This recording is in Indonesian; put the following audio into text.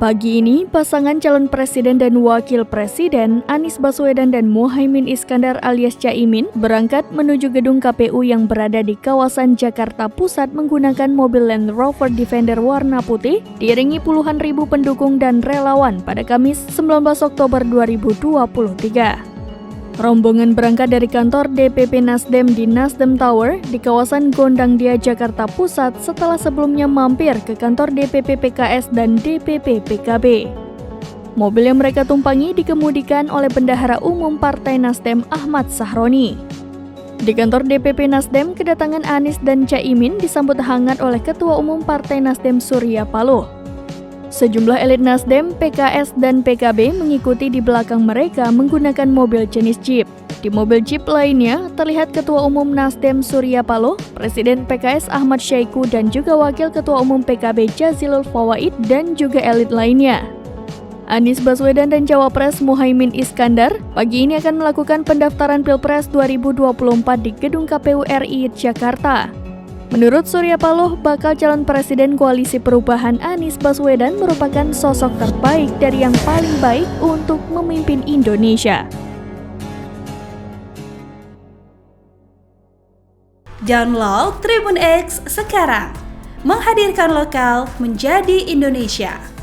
Pagi ini, pasangan calon presiden dan wakil presiden Anies Baswedan dan Muhaimin Iskandar alias Caimin berangkat menuju gedung KPU yang berada di kawasan Jakarta Pusat menggunakan mobil Land Rover Defender warna putih, diiringi puluhan ribu pendukung dan relawan pada Kamis 19 Oktober 2023. Rombongan berangkat dari kantor DPP Nasdem di Nasdem Tower di kawasan Gondangdia, Jakarta Pusat setelah sebelumnya mampir ke kantor DPP PKS dan DPP PKB. Mobil yang mereka tumpangi dikemudikan oleh Bendahara Umum Partai Nasdem Ahmad Sahroni. Di kantor DPP Nasdem, kedatangan Anies dan Caimin disambut hangat oleh Ketua Umum Partai Nasdem Surya Paloh. Sejumlah elit Nasdem, PKS, dan PKB mengikuti di belakang mereka menggunakan mobil jenis Jeep. Di mobil Jeep lainnya, terlihat Ketua Umum Nasdem Surya Paloh, Presiden PKS Ahmad Syahiku, dan juga Wakil Ketua Umum PKB Jazilul Fawait, dan juga elit lainnya. Anies Baswedan dan Cawapres Muhaimin Iskandar pagi ini akan melakukan pendaftaran Pilpres 2024 di Gedung KPU RI Jakarta. Menurut Surya Paloh, bakal calon presiden Koalisi Perubahan Anies Baswedan merupakan sosok terbaik dari yang paling baik untuk memimpin Indonesia. Download Tribun X sekarang, menghadirkan lokal menjadi Indonesia.